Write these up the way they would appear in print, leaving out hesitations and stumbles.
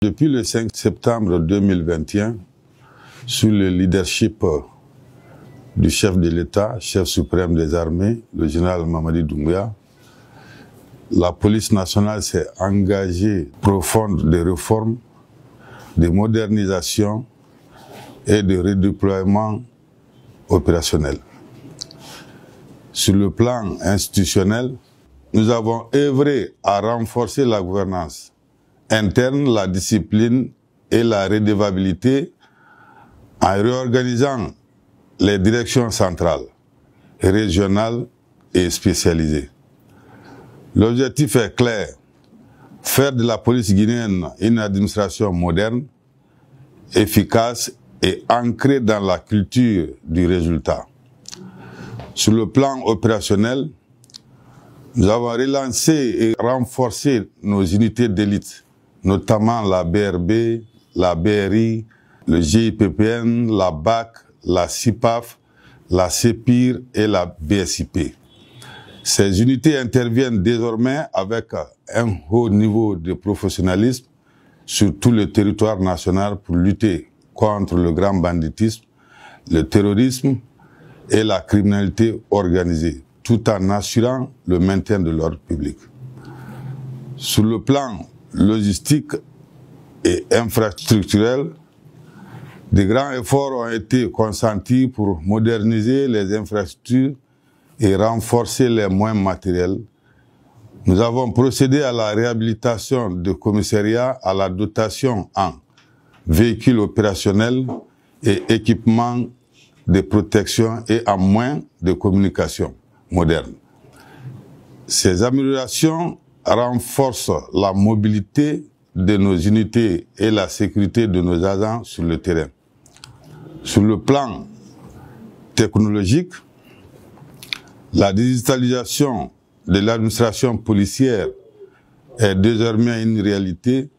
Depuis le 5 septembre 2021, sous le leadership du chef de l'État, chef suprême des armées, le général Mamadi Doumbouya, la police nationale s'est engagée profonde de réformes, de modernisation et de redéploiement opérationnel. Sur le plan institutionnel, nous avons œuvré à renforcer la gouvernance interne, la discipline et la redevabilité en réorganisant les directions centrales, régionales et spécialisées. L'objectif est clair, faire de la police guinéenne une administration moderne, efficace et ancrée dans la culture du résultat. Sur le plan opérationnel, nous avons relancé et renforcé nos unités d'élite, notamment la BRB, la BRI, le GIPPN, la BAC, la CIPAF, la CEPIR et la BSIP. Ces unités interviennent désormais avec un haut niveau de professionnalisme sur tout le territoire national pour lutter contre le grand banditisme, le terrorisme et la criminalité organisée, tout en assurant le maintien de l'ordre public. Sur le plan logistique et infrastructurel, de grands efforts ont été consentis pour moderniser les infrastructures et renforcer les moyens matériels. Nous avons procédé à la réhabilitation de commissariats, à la dotation en véhicules opérationnels et équipements de protection et en moyens de communication modernes. Ces améliorations renforcent la mobilité de nos unités et la sécurité de nos agents sur le terrain. Sur le plan technologique, la digitalisation de l'administration policière est désormais une réalité.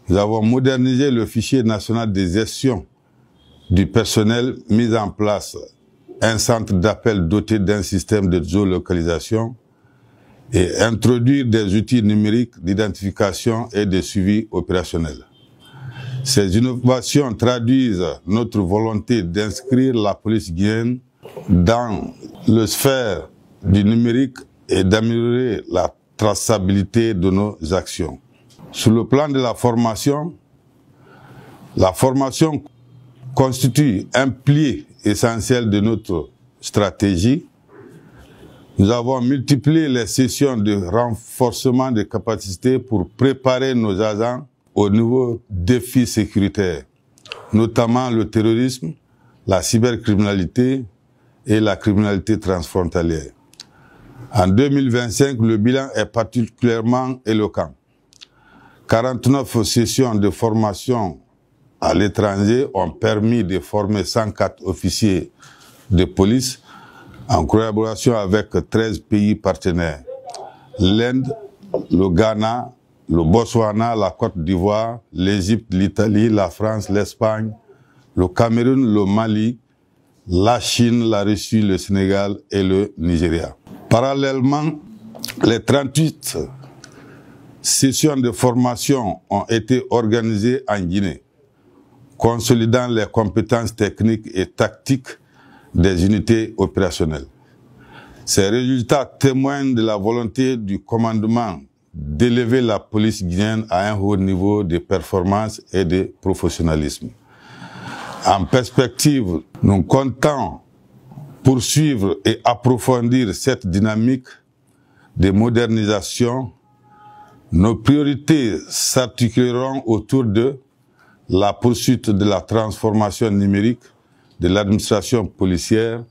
Nous avons modernisé le fichier national de gestion du personnel, mis en place un centre d'appel doté d'un système de géolocalisation et introduire des outils numériques d'identification et de suivi opérationnel. Ces innovations traduisent notre volonté d'inscrire la police guinéenne dans le sphère du numérique et d'améliorer la traçabilité de nos actions. Sur le plan de la formation constitue un pilier essentiel de notre stratégie. Nous avons multiplié les sessions de renforcement des capacités pour préparer nos agents aux nouveaux défis sécuritaires, notamment le terrorisme, la cybercriminalité et la criminalité transfrontalière. En 2025, le bilan est particulièrement éloquent. 49 sessions de formation à l'étranger ont permis de former 104 officiers de police en collaboration avec 13 pays partenaires. L'Inde, le Ghana, le Botswana, la Côte d'Ivoire, l'Égypte, l'Italie, la France, l'Espagne, le Cameroun, le Mali, la Chine, la Russie, le Sénégal et le Nigeria. Parallèlement, les 38 sessions de formation ont été organisées en Guinée, consolidant les compétences techniques et tactiques des unités opérationnelles. Ces résultats témoignent de la volonté du commandement d'élever la police guinéenne à un haut niveau de performance et de professionnalisme. En perspective, nous comptons poursuivre et approfondir cette dynamique de modernisation. Nos priorités s'articuleront autour de la poursuite de la transformation numérique de l'administration policière,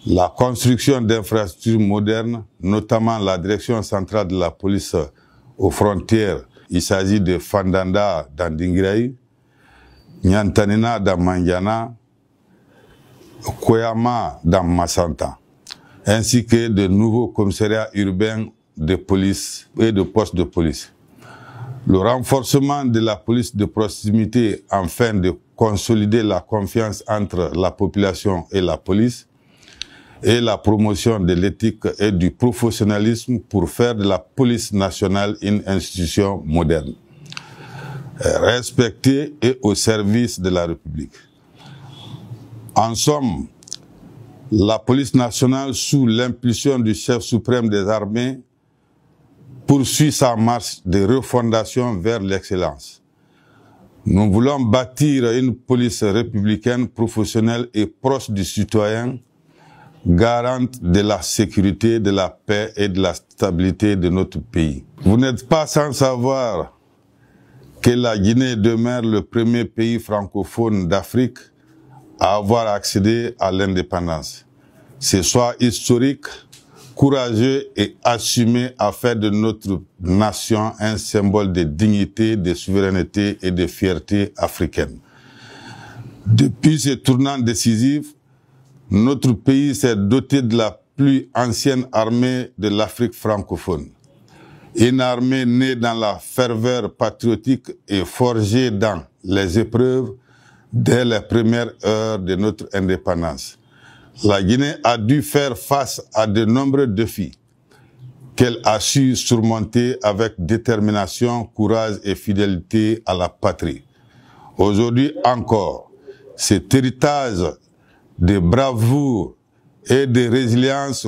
la construction d'infrastructures modernes, notamment la direction centrale de la police aux frontières. Il s'agit de Fandanda dans Dinguiraï, Nyantanina dans Mandiana, Koyama dans Massanta, ainsi que de nouveaux commissariats urbains de police et de postes de police. Le renforcement de la police de proximité afin de consolider la confiance entre la population et la police et la promotion de l'éthique et du professionnalisme pour faire de la police nationale une institution moderne. respectée et au service de la République. En somme, la police nationale, sous l'impulsion du chef suprême des armées, poursuit sa marche de refondation vers l'excellence. Nous voulons bâtir une police républicaine, professionnelle et proche du citoyen, garante de la sécurité, de la paix et de la stabilité de notre pays. Vous n'êtes pas sans savoir que la Guinée demeure le premier pays francophone d'Afrique à avoir accédé à l'indépendance. Ce choix historique, courageux et assumé a fait de notre nation un symbole de dignité, de souveraineté et de fierté africaine. Depuis ce tournant décisif, notre pays s'est doté de la plus ancienne armée de l'Afrique francophone. Une armée née dans la ferveur patriotique et forgée dans les épreuves dès les premières heures de notre indépendance. La Guinée a dû faire face à de nombreux défis qu'elle a su surmonter avec détermination, courage et fidélité à la patrie. Aujourd'hui encore, cet héritage de bravoure et de résilience